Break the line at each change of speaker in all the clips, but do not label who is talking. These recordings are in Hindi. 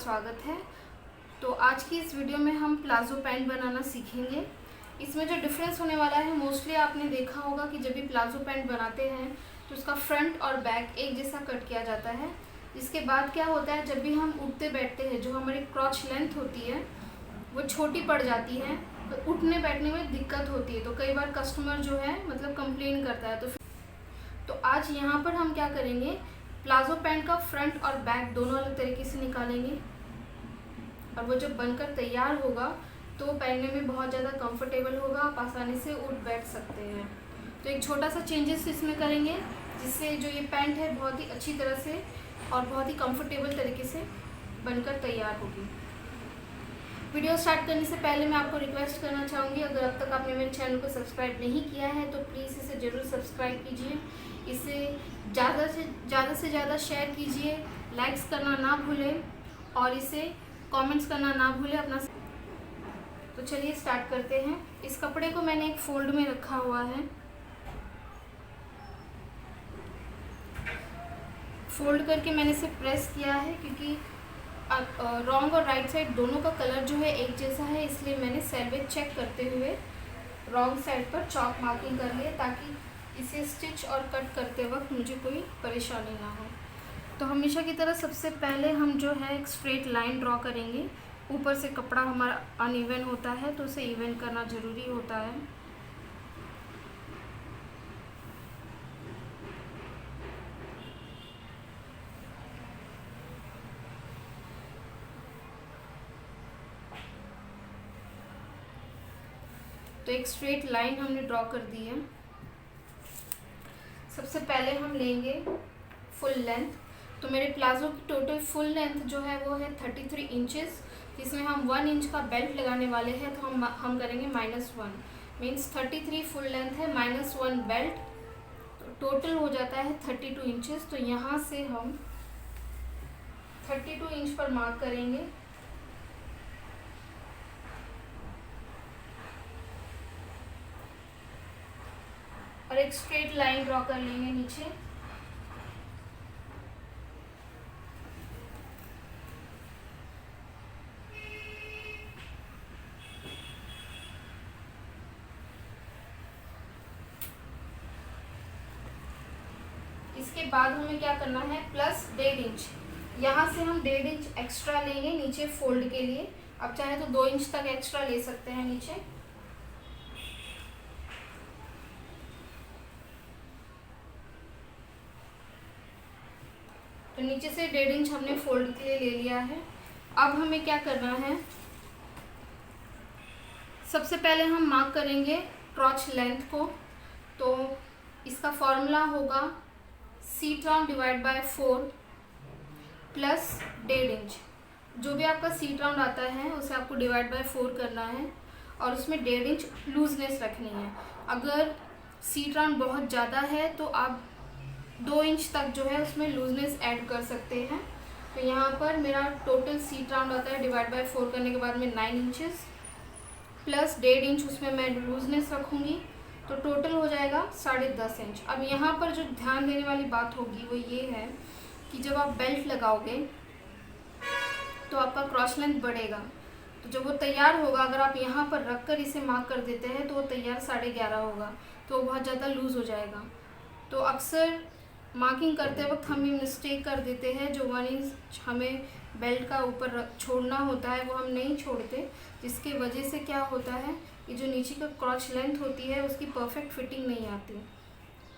स्वागत है। तो आज की इस वीडियो में हम प्लाजो पैंट बनाना सीखेंगे। इसमें जो डिफरेंस होने वाला है, मोस्टली आपने देखा होगा कि जब भी प्लाजो पैंट बनाते हैं तो उसका फ्रंट और बैक एक जैसा कट किया जाता है। इसके बाद क्या होता है, जब भी हम उठते बैठते हैं जो हमारी क्रॉच लेंथ होती है वो छोटी पड़ जाती है, तो उठने बैठने में दिक्कत होती है। तो कई बार कस्टमर जो है कंप्लेन करता है। तो आज यहाँ पर हम क्या करेंगे, प्लाजो पैंट का फ्रंट और बैक दोनों अलग तरीके से निकालेंगे और वो जब बनकर तैयार होगा तो पहनने में बहुत ज़्यादा कंफर्टेबल होगा, आप आसानी से उठ बैठ सकते हैं। तो एक छोटा सा चेंजेस इसमें करेंगे जिससे जो ये पैंट है बहुत ही अच्छी तरह से और बहुत ही कंफर्टेबल तरीके से बनकर तैयार होगी। वीडियो स्टार्ट करने से पहले मैं आपको रिक्वेस्ट करना चाहूँगी, अगर अब तक आपने मेरे चैनल को सब्सक्राइब नहीं किया है तो प्लीज़ इसे ज़रूर सब्सक्राइब कीजिए, इसे ज़्यादा से ज़्यादा शेयर कीजिए, लाइक्स करना ना भूलें और इसे कमेंट्स करना ना भूलें अपना। तो चलिए स्टार्ट करते हैं। इस कपड़े को मैंने एक फोल्ड में रखा हुआ है। फोल्ड करके मैंने इसे प्रेस किया है क्योंकि रॉन्ग और राइट साइड दोनों का कलर जो है एक जैसा है, इसलिए मैंने सैलवेज चेक करते हुए रॉन्ग साइड पर चॉक मार्किंग कर लिया ताकि इसे स्टिच और कट करते वक्त मुझे कोई परेशानी ना हो। तो हमेशा की तरह सबसे पहले हम जो है एक स्ट्रेट लाइन ड्रॉ करेंगे। ऊपर से कपड़ा हमारा अनइवन होता है तो उसे इवन करना ज़रूरी होता है। तो एक स्ट्रेट लाइन हमने ड्रॉ कर दी है। सबसे पहले हम लेंगे फुल लेंथ। तो मेरे प्लाजो की टोटल फुल लेंथ जो है वो है 33 इंचेस, जिसमें हम 1 इंच का बेल्ट लगाने वाले हैं। तो हम करेंगे -1, मीन्स 33 फुल लेंथ है -1 बेल्ट, तो टोटल हो जाता है 32 इंचेस। तो यहाँ से हम 32 इंच पर मार्क करेंगे। और एक स्ट्रेट लाइन ड्रॉ कर लेंगे नीचे। इसके बाद हमें क्या करना है, प्लस 1.5 इंच, यहाँ से हम 1.5 इंच एक्स्ट्रा लेंगे नीचे फोल्ड के लिए। आप चाहे तो 2 इंच तक एक्स्ट्रा ले सकते हैं नीचे। तो नीचे से 1.5 इंच हमने फोल्ड के लिए ले लिया है। अब हमें क्या करना है, सबसे पहले हम मार्क करेंगे क्रॉच लेंथ को। तो इसका फॉर्मूला होगा seat round divide by 4 plus 1.5 inch. जो भी आपका सीट राउंड आता है उसे आपको डिवाइड बाय 4 करना है और उसमें 1.5 इंच लूजनेस रखनी है। अगर सीट राउंड बहुत ज़्यादा है तो आप 2 इंच तक जो है उसमें लूजनेस ऐड कर सकते हैं। तो यहाँ पर मेरा टोटल सीट राउंड आता है डिवाइड बाय 4 करने के बाद में 9 इंचेस प्लस 1.5 इंच उसमें मैं लूजनेस रखूँगी, तो टोटल हो जाएगा 10.5 इंच। अब यहाँ पर जो ध्यान देने वाली बात होगी वो ये है कि जब आप बेल्ट लगाओगे तो आपका क्रॉस लेंथ बढ़ेगा। तो जब वो तैयार होगा, अगर आप यहाँ पर रख कर इसे मार्क कर देते हैं तो वो तैयार 11.5 होगा, तो वो बहुत ज़्यादा लूज़ हो जाएगा। तो अक्सर मार्किंग करते वक्त हम ये मिस्टेक कर देते हैं, जो 1 इंच हमें बेल्ट का ऊपर छोड़ना होता है वो हम नहीं छोड़ते, जिसके वजह से क्या होता है कि जो नीचे का क्रॉच लेंथ होती है उसकी परफेक्ट फिटिंग नहीं आती।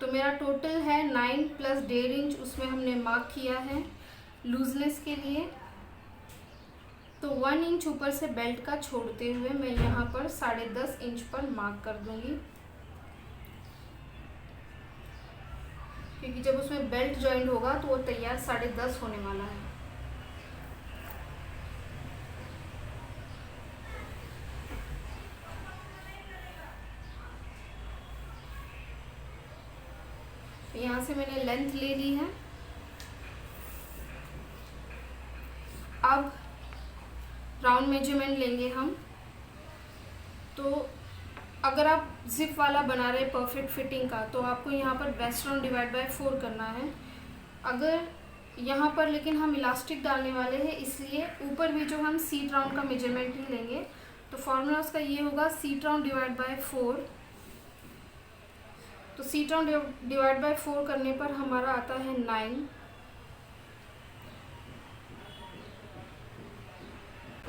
तो मेरा टोटल है 9 प्लस 1.5 इंच, उसमें हमने मार्क किया है लूजनेस के लिए। तो 1 इंच ऊपर से बेल्ट का छोड़ते हुए मैं यहाँ पर 10.5 इंच पर मार्क कर दूँगी, क्योंकि जब उसमें बेल्ट जॉइंट होगा तो वो तैयार 10.5 होने वाला है। तो यहाँ से मैंने लेंथ ले ली है। अब राउंड मेजरमेंट लेंगे हम। तो अगर आप जिप वाला बना रहे परफेक्ट फिटिंग का तो आपको यहाँ पर वेस्ट राउंड डिवाइड बाय 4 करना है। अगर यहाँ पर लेकिन हम इलास्टिक डालने वाले हैं, इसलिए ऊपर भी जो हम सीट राउंड का मेजरमेंट ही लेंगे। तो फॉर्मूला उसका ये होगा सीट राउंड डिवाइड बाय 4। तो सीट राउंड डिवाइड बाय 4 करने पर हमारा आता है 9।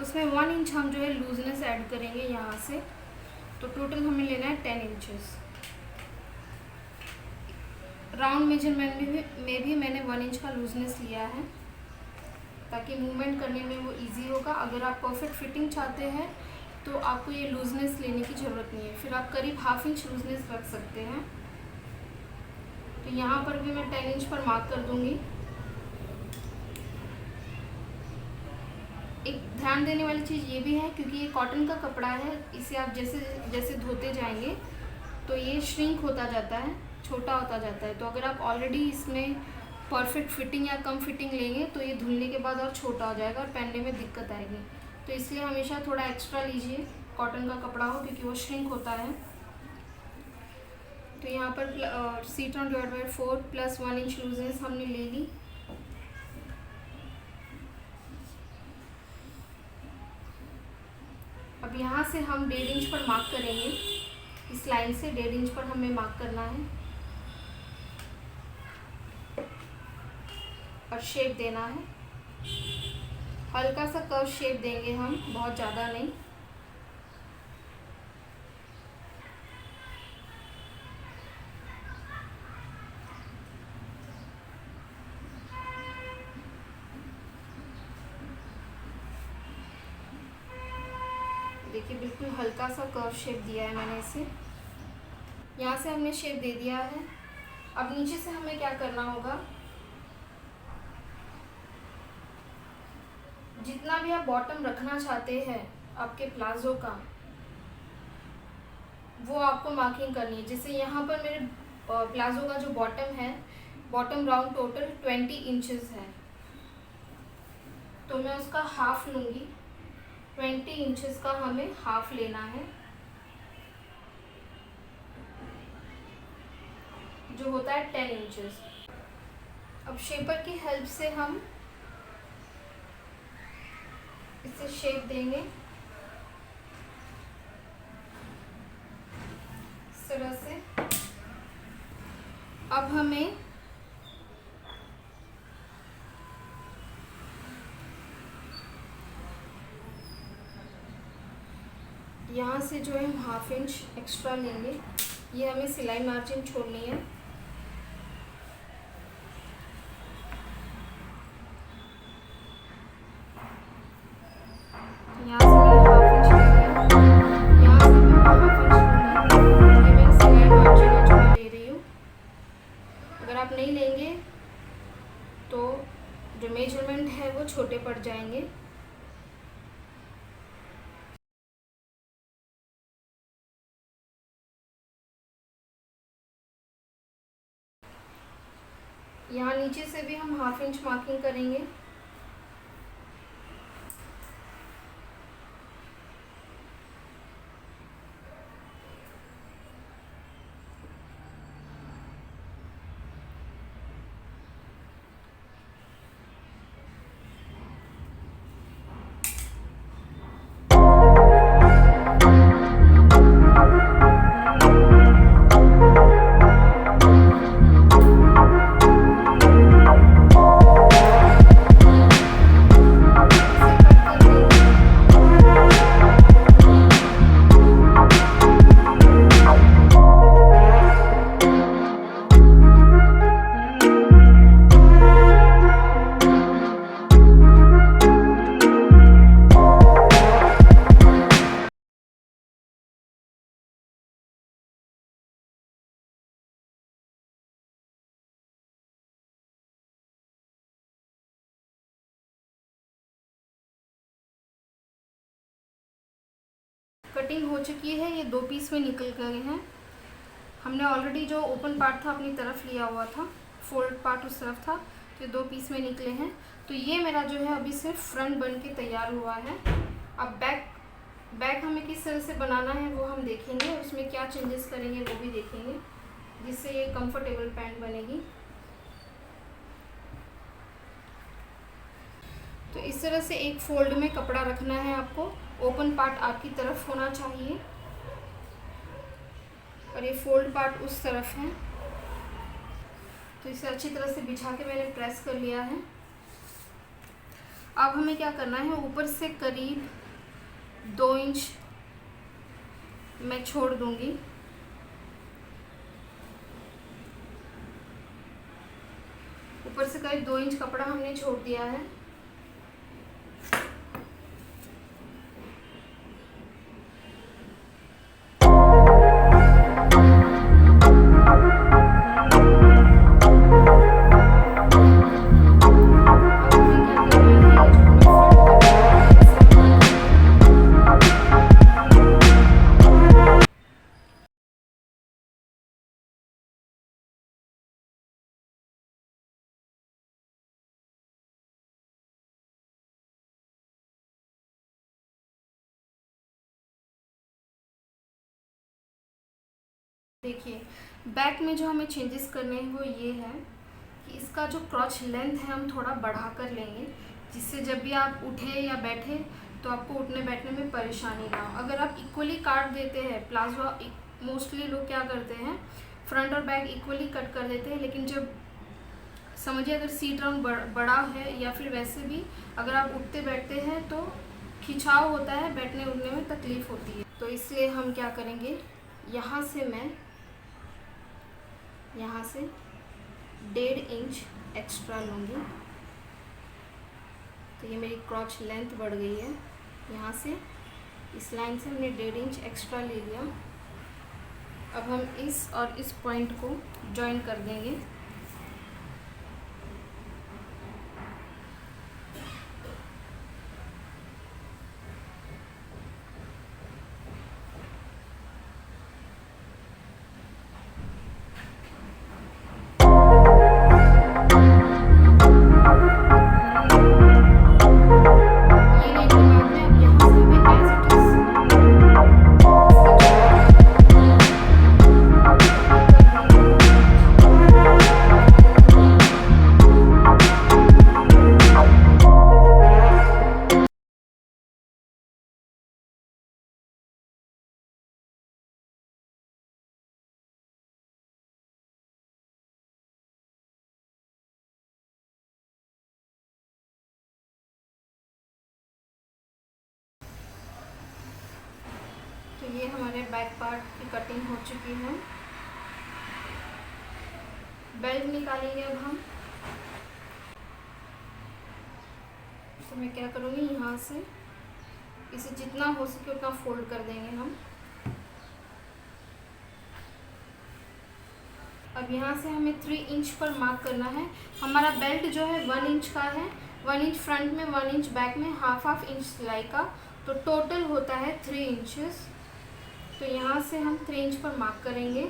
उसमें 1 इंच हम जो है लूजनेस ऐड करेंगे यहाँ से। तो टोटल हमें लेना है 10 इंचेस। राउंड मेजरमेंट में भी मैंने 1 इंच का लूजनेस लिया है, ताकि मूवमेंट करने में वो इजी होगा। अगर आप परफेक्ट फिटिंग चाहते हैं तो आपको ये लूजनेस लेने की ज़रूरत नहीं है, फिर आप करीब ½ इंच लूजनेस रख सकते हैं। तो यहाँ पर भी मैं 10 इंच पर मार्क कर दूँगी। एक ध्यान देने वाली चीज़ ये भी है, क्योंकि ये कॉटन का कपड़ा है, इसे आप जैसे जैसे धोते जाएंगे तो ये श्रिंक होता जाता है, छोटा होता जाता है। तो अगर आप ऑलरेडी इसमें परफेक्ट फिटिंग या कम फिटिंग लेंगे तो ये धुलने के बाद और छोटा हो जाएगा और पहनने में दिक्कत आएगी। तो इसलिए हमेशा थोड़ा एक्स्ट्रा लीजिए, कॉटन का कपड़ा हो, क्योंकि वो श्रिंक होता है। तो यहाँ पर seat round divide by 4 plus 1 inch looseness हमने ले ली। अब यहाँ से हम 1.5 इंच पर मार्क करेंगे। इस लाइन से 1.5 इंच पर हमें मार्क करना है और शेप देना है। हल्का सा कर्व शेप देंगे हम, बहुत ज़्यादा नहीं। देखिए बिल्कुल हल्का सा कर्व शेप दिया है मैंने इसे। यहाँ से हमने शेप दे दिया है। अब नीचे से हमें क्या करना होगा, जितना भी आप बॉटम रखना चाहते हैं आपके प्लाजो का, वो आपको मार्किंग करनी है। जैसे यहाँ पर मेरे प्लाजो का जो बॉटम है, बॉटम राउंड टोटल 20 इंचेस है, तो मैं उसका हाफ लूँगी। 20 इंचेस का हमें हाफ लेना है, जो होता है 10 इंचेस। अब शेपर की हेल्प से हम इसे शेप देंगे इस तरह से। अब हमें यहाँ से जो है हम ½ इंच एक्स्ट्रा लेंगे। ये हमें सिलाई मार्जिन छोड़नी है। यहाँ से मैंने ½ इंच ले लिया। यहाँ से मैं ½ इंच लूँगी। ये मैं सिलाई मार्जिन है जो मैं ले रही हूँ। अगर आप नहीं लेंगे तो जो मेजरमेंट है वो छोटे पड़ जाएंगे। यहाँ नीचे से भी हम ½ इंच मार्किंग करेंगे। कटिंग हो चुकी है, ये 2 पीस में निकल गए हैं। हमने ऑलरेडी जो ओपन पार्ट था अपनी तरफ लिया हुआ था, फोल्ड पार्ट उस तरफ था, तो 2 पीस में निकले हैं। तो ये मेरा जो है अभी सिर्फ फ्रंट बन के तैयार हुआ है। अब बैक हमें किस तरह से बनाना है वो हम देखेंगे, उसमें क्या चेंजेस करेंगे वो भी देखेंगे, जिससे ये कंफर्टेबल पैंट बनेगी। तो इस तरह से एक फोल्ड में कपड़ा रखना है आपको। ओपन पार्ट आपकी तरफ होना चाहिए और ये फोल्ड पार्ट उस तरफ है। तो इसे अच्छी तरह से बिछा के मैंने प्रेस कर लिया है। अब हमें क्या करना है, ऊपर से करीब 2 इंच मैं छोड़ दूंगी। ऊपर से करीब 2 इंच कपड़ा हमने छोड़ दिया है। देखिए बैक में जो हमें चेंजेस करने हैं वो ये है कि इसका जो क्रॉच लेंथ है हम थोड़ा बढ़ा कर लेंगे, जिससे जब भी आप उठे या बैठे तो आपको उठने बैठने में परेशानी ना हो। अगर आप इक्वली काट देते हैं, प्लाजो मोस्टली लोग क्या करते हैं फ्रंट और बैक इक्वली कट कर देते हैं, लेकिन जब समझिए अगर सीट राउंड बड़ा है या फिर वैसे भी अगर आप उठते बैठते हैं तो खिंचाव होता है, बैठने उठने में तकलीफ होती है। तो इसलिए हम क्या करेंगे, यहाँ से मैं यहाँ से 1.5 इंच एक्स्ट्रा लूँगी। तो ये मेरी क्रॉच लेंथ बढ़ गई है। यहाँ से इस लाइन से हमने 1.5 इंच एक्स्ट्रा ले लिया। अब हम इस और इस पॉइंट को जॉइन कर देंगे। तो ये हमारे बैक पार्ट की कटिंग हो चुकी है। बेल्ट निकालेंगे अब हम। तो मैं क्या करूँगी, यहाँ से इसे जितना हो सके उतना फोल्ड कर देंगे हम। अब यहाँ से हमें 3 इंच पर मार्क करना है। हमारा बेल्ट जो है 1 इंच का है, 1 इंच फ्रंट में 1 इंच बैक में, हाफ इंच सिलाई का, तो टोटल होता है 3 इंचेस। तो यहाँ से हम 3 इंच पर मार्क करेंगे।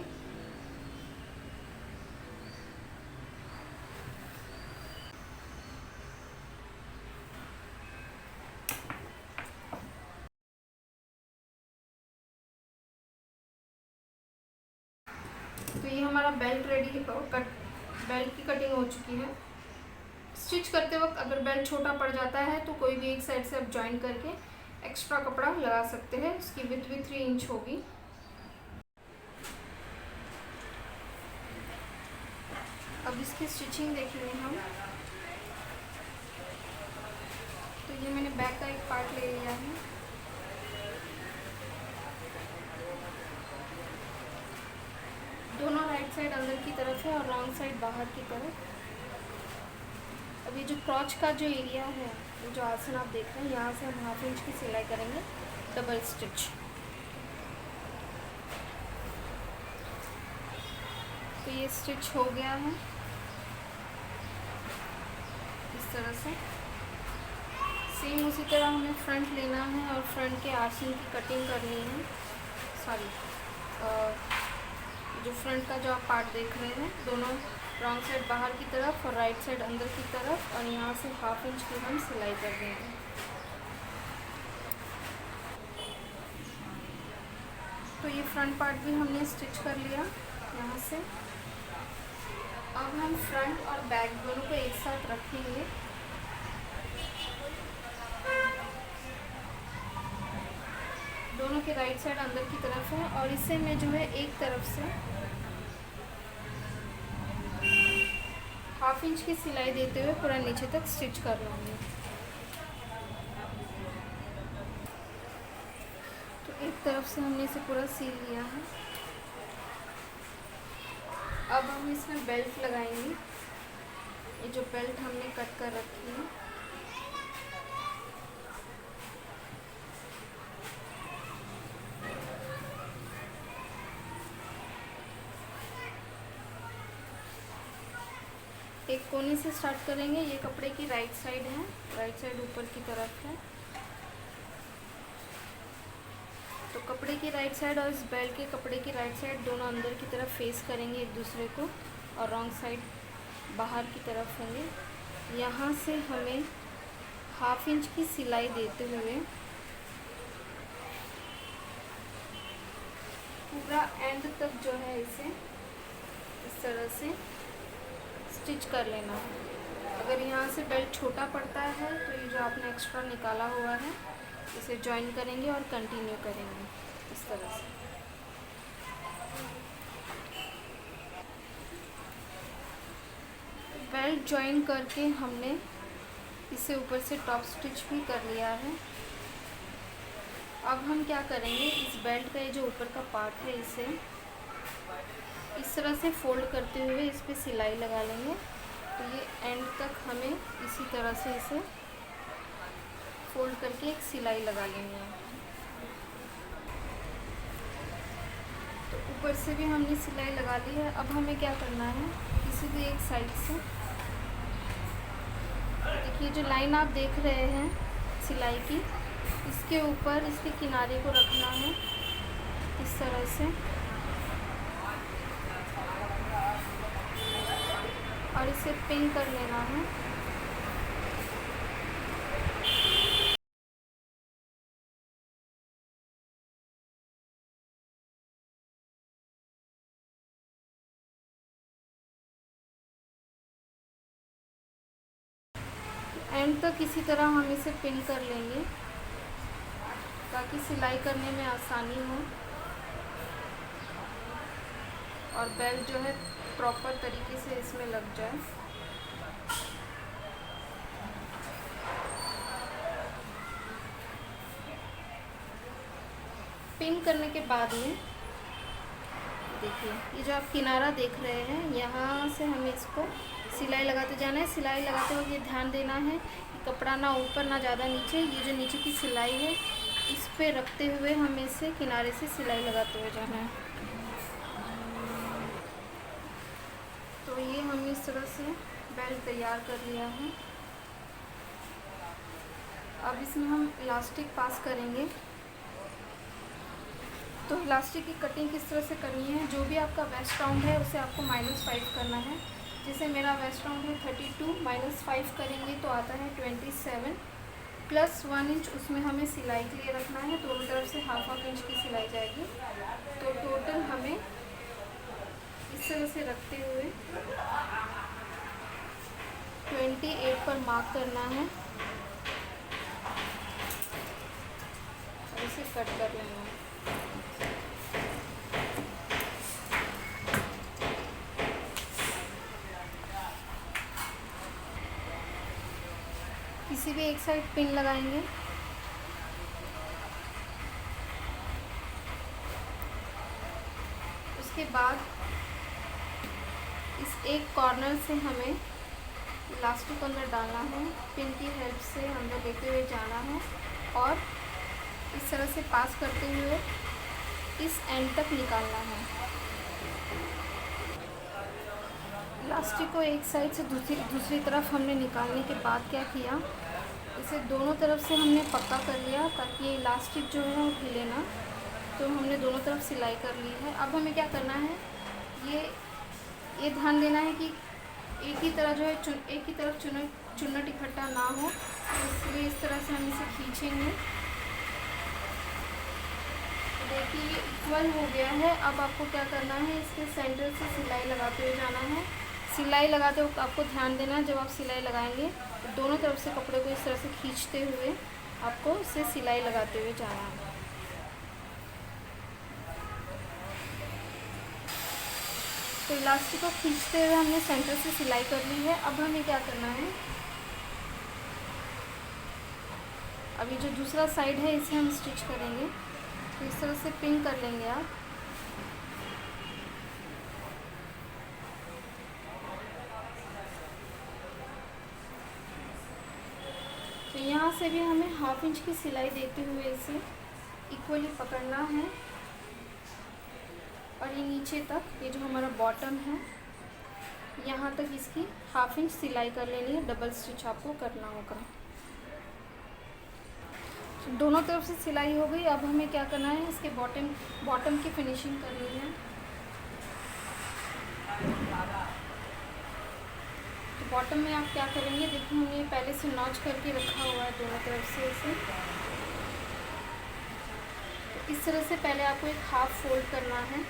तो ये हमारा बेल्ट रेडी है, बेल्ट की कटिंग हो चुकी है। स्टिच करते वक्त अगर बेल्ट छोटा पड़ जाता है तो कोई भी एक साइड से आप जॉइन करके एक्स्ट्रा कपड़ा लगा सकते हैं। इसकी विड्थ भी 3 इंच होगी। अब इसकी स्टिचिंग देखेंगे हम। तो ये मैंने बैक का एक पार्ट ले लिया है। दोनों राइट साइड अंदर की तरफ है और रॉन्ग साइड बाहर की तरफ। अब ये जो क्रॉच का जो एरिया है, ये जो आसन आप देख रहे हैं, यहाँ से हम 1/2 इंच की सिलाई करेंगे डबल स्टिच। तो ये स्टिच हो गया है इस तरह से। सेम उसी तरह हमें फ्रंट लेना है और फ्रंट के आसन की कटिंग करनी है। सॉरी, जो फ्रंट का जो आप पार्ट देख रहे हैं, दोनों रॉन्ग साइड बाहर की तरफ और राइट साइड अंदर की तरफ, और यहाँ से 1/2 इंच की हम सिलाई कर देंगे। तो ये फ्रंट पार्ट भी हमने स्टिच कर लिया यहाँ से। अब हम फ्रंट और बैक दोनों को एक साथ रखेंगे दोनों के राइट साइड अंदर की तरफ है और इसे मैं जो है एक तरफ से 1/2 इंच की सिलाई देते हुए पूरा नीचे तक स्टिच कर लूँगी। तो एक तरफ से हमने इसे पूरा सील लिया है। अब हम इसमें बेल्ट लगाएंगे। ये जो बेल्ट हमने कट कर रखी है, एक कोने से स्टार्ट करेंगे। ये कपड़े की राइट साइड है, राइट साइड ऊपर की तरफ है। तो कपड़े की राइट साइड और इस बेल्ट के कपड़े की राइट साइड दोनों अंदर की तरफ फेस करेंगे एक दूसरे को, और रॉन्ग साइड बाहर की तरफ होंगे। यहाँ से हमें 1/2 इंच की सिलाई देते हुए पूरा एंड तक जो है इसे इस तरह से स्टिच कर लेना है। अगर यहाँ से बेल्ट छोटा पड़ता है तो ये जो आपने एक्स्ट्रा निकाला हुआ है इसे जॉइन करेंगे और कंटिन्यू करेंगे इस तरह से। बेल्ट जॉइन करके हमने इसे ऊपर से टॉप स्टिच भी कर लिया है। अब हम क्या करेंगे, इस बेल्ट का ये जो ऊपर का पार्ट है इसे इस तरह से फोल्ड करते हुए इस पर सिलाई लगा लेंगे। तो ये एंड तक हमें इसी तरह से इसे फोल्ड करके एक सिलाई लगा लेनी है। तो ऊपर से भी हमने सिलाई लगा ली है। अब हमें क्या करना है, किसी भी एक साइड से देखिए जो लाइन आप देख रहे हैं सिलाई की, इसके ऊपर इसके किनारे को रखना है इस तरह से, और इसे पिन कर लेना है। एंड तक इसी तरह हम इसे पिन कर लेंगे ताकि सिलाई करने में आसानी हो और बेल्ट जो है प्रॉपर तरीके से इसमें लग जाए। पिन करने के बाद में देखिए ये जो आप किनारा देख रहे हैं, यहाँ से हमें इसको सिलाई लगाते जाना है। सिलाई लगाते वक्त ये ध्यान देना है कि कपड़ा ना ऊपर ना ज़्यादा नीचे, ये जो नीचे की सिलाई है इस पे रखते हुए हमें इसे किनारे से सिलाई लगाते हुए जाना है। तो ये हम इस तरह से बेल्ट तैयार कर लिया है। अब इसमें हम इलास्टिक पास करेंगे। तो इलास्टिक की कटिंग किस तरह से करनी है, जो भी आपका वेस्ट राउंड है उसे आपको -5 करना है। जैसे मेरा वेस्ट राउंड है 32, -5 करेंगे तो आता है 27, प्लस 1 इंच उसमें हमें सिलाई के लिए रखना है। दोनों तरफ से 1/2 इंच की सिलाई जाएगी। तो टोटल हमें इस तरह से रखते हुए 28 पर मार्क करना है और इसे कट कर लेना है। किसी भी एक साइड पिन लगाएंगे। उसके बाद इस एक कॉर्नर से हमें इलास्टिक अंदर डालना है, पिन की हेल्प से अंदर लेते हुए जाना है और इस तरह से पास करते हुए इस एंड तक निकालना है। इलास्टिक को एक साइड से दूसरी तरफ हमने निकालने के बाद क्या किया, इसे दोनों तरफ से हमने पक्का कर लिया ताकि ये इलास्टिक जो है वो हिले ना। तो हमने दोनों तरफ सिलाई कर ली है। अब हमें क्या करना है, ये ध्यान देना है कि एक ही तरह जो है एक ही तरफ चुन्नट इकट्ठा ना हो, इसलिए इस तरह से हम इसे खींचेंगे। देखिए ये इक्वल हो गया है। अब आपको क्या करना है, इसके सेंटर से सिलाई लगाते हुए जाना है। सिलाई लगाते वक्त आपको ध्यान देना है, जब आप सिलाई लगाएंगे तो दोनों तरफ से कपड़े को इस तरह से खींचते हुए आपको इसे सिलाई लगाते हुए जाना है। तो इलास्टिक को खींचते हुए हमने सेंटर से सिलाई कर ली है। अब हमें क्या करना है, अभी जो दूसरा साइड है इसे हम स्टिच करेंगे। तो इस तरह से पिन कर लेंगे आप। तो यहाँ से भी हमें 1/2 इंच की सिलाई देते हुए इसे इक्वली पकड़ना है और ये नीचे तक, ये जो हमारा बॉटम है यहाँ तक इसकी 1/2 इंच सिलाई कर लेनी है। डबल स्टिच आपको करना होगा। तो दोनों तरफ से सिलाई हो गई। अब हमें क्या करना है, इसके बॉटम की फिनिशिंग करनी है। तो बॉटम में आप क्या करेंगे, देखिए हमने पहले से नॉच करके रखा हुआ है दोनों तरफ से इसे। तो इस तरह से पहले आपको एक हाफ फोल्ड करना है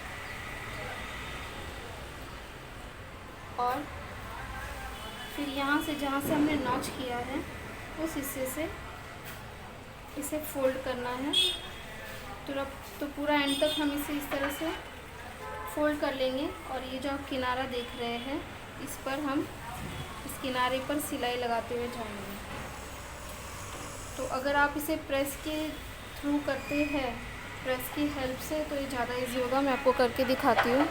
और फिर यहाँ से जहाँ से हमने नॉच किया है उस हिस्से से इसे फोल्ड करना है। तो पूरा एंड तक हम इसे इस तरह से फोल्ड कर लेंगे और ये जो आप किनारा देख रहे हैं इस पर हम इस किनारे पर सिलाई लगाते हुए जाएंगे। तो अगर आप इसे प्रेस के थ्रू करते हैं, प्रेस की हेल्प से, तो ये ज़्यादा इजी होगा। मैं आपको करके दिखाती हूँ।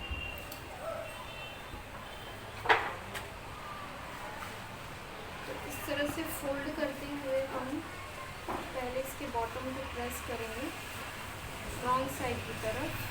तो इस तरह से फोल्ड करते हुए हम पहले इसके बॉटम को प्रेस करेंगे रॉन्ग साइड की तरफ।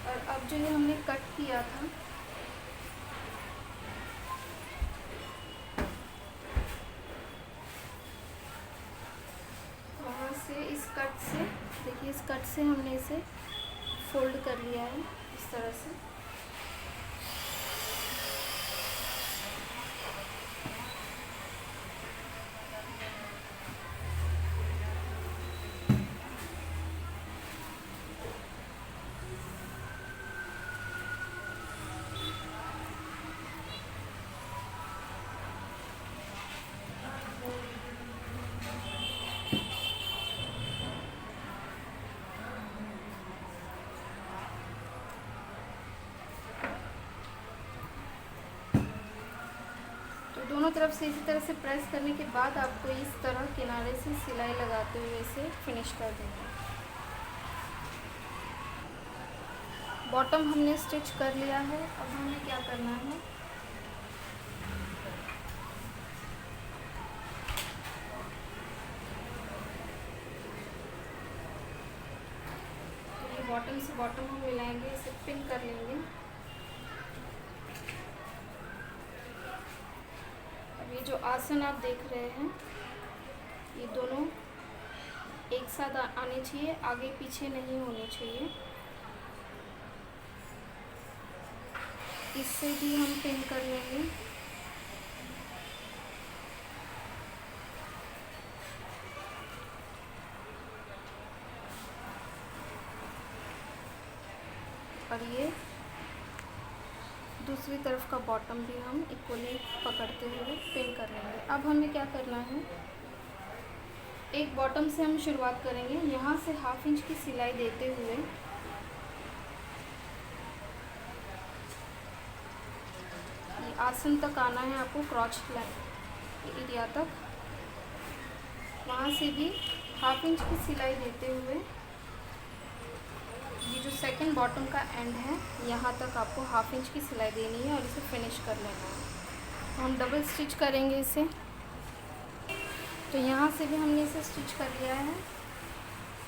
और अब जो ये हमने कट किया था इस कट से, देखिए इस कट से हमने इसे फोल्ड कर लिया है इस तरह से। दोनों तरफ से इसी तरह से प्रेस करने के बाद आपको इस तरह किनारे से सिलाई लगाते हुए इसे फिनिश कर देंगे। बॉटम हमने स्टिच कर लिया है। अब हमें क्या करना है, तो ये बॉटम से बॉटम हम मिलाएंगे, इसे पिन कर लेंगे। ये जो आसन आप देख रहे हैं ये दोनों एक साथ आने चाहिए, आगे पीछे नहीं होने चाहिए। इससे भी हम पिन कर लेंगे। और ये दूसरी तरफ का बॉटम भी हम इक्वली पकड़ते हुए पिन कर लेंगे। अब हमें क्या करना है, एक बॉटम से हम शुरुआत करेंगे। यहाँ से 1/2 इंच की सिलाई देते हुए ये आसन तक आना है आपको, क्रॉच एरिया तक। वहाँ से भी 1/2 इंच की सिलाई देते हुए ये जो सेकंड बॉटम का एंड है यहाँ तक आपको 1/2 इंच की सिलाई देनी है और इसे फिनिश कर लेना है। तो हम डबल स्टिच करेंगे इसे। तो यहाँ से भी हमने इसे स्टिच कर लिया है।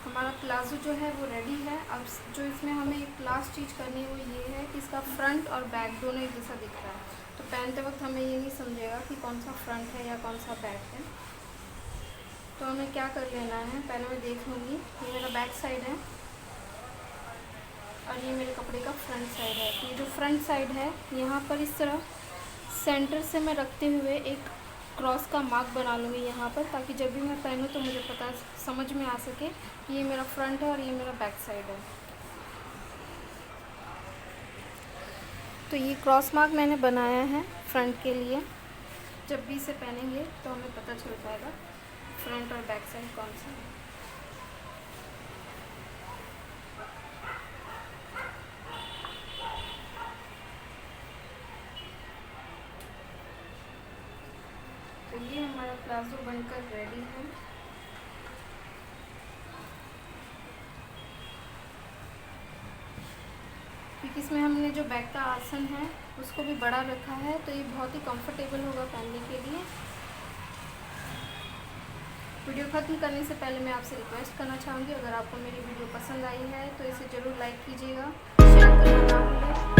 हमारा प्लाजो जो है वो रेडी है। अब जो इसमें हमें एक लास्ट चीज़ करनी है वो ये है कि इसका फ्रंट और बैक दोनों एक जैसा दिख रहा है। तो पहनते वक्त हमें ये नहीं समझेगा कि कौन सा फ्रंट है या कौन सा बैक है। तो हमें क्या कर लेना है, पहले मैं देख लूँगी। ये मेरा बैक साइड है और ये मेरे कपड़े का फ्रंट साइड है। तो ये जो फ्रंट साइड है यहाँ पर इस तरह सेंटर से मैं रखते हुए एक क्रॉस का मार्क बना लूँगी यहाँ पर, ताकि जब भी मैं पहनूँ तो मुझे पता समझ में आ सके कि ये मेरा फ्रंट है और ये मेरा बैक साइड है। तो ये क्रॉस मार्क मैंने बनाया है फ्रंट के लिए। जब भी इसे पहनेंगे तो हमें पता चल जाएगा फ्रंट और बैक साइड कौन सा है। तो ये हमारा प्लाजो बनकर रेडी है। क्योंकि इसमें हमने जो बैक का आसन है उसको भी बड़ा रखा है, तो ये बहुत ही कंफर्टेबल होगा पहनने के लिए। वीडियो ख़त्म करने से पहले मैं आपसे रिक्वेस्ट करना चाहूँगी, अगर आपको मेरी वीडियो पसंद आई है तो इसे ज़रूर लाइक कीजिएगा, शेयर करना ना भूलें।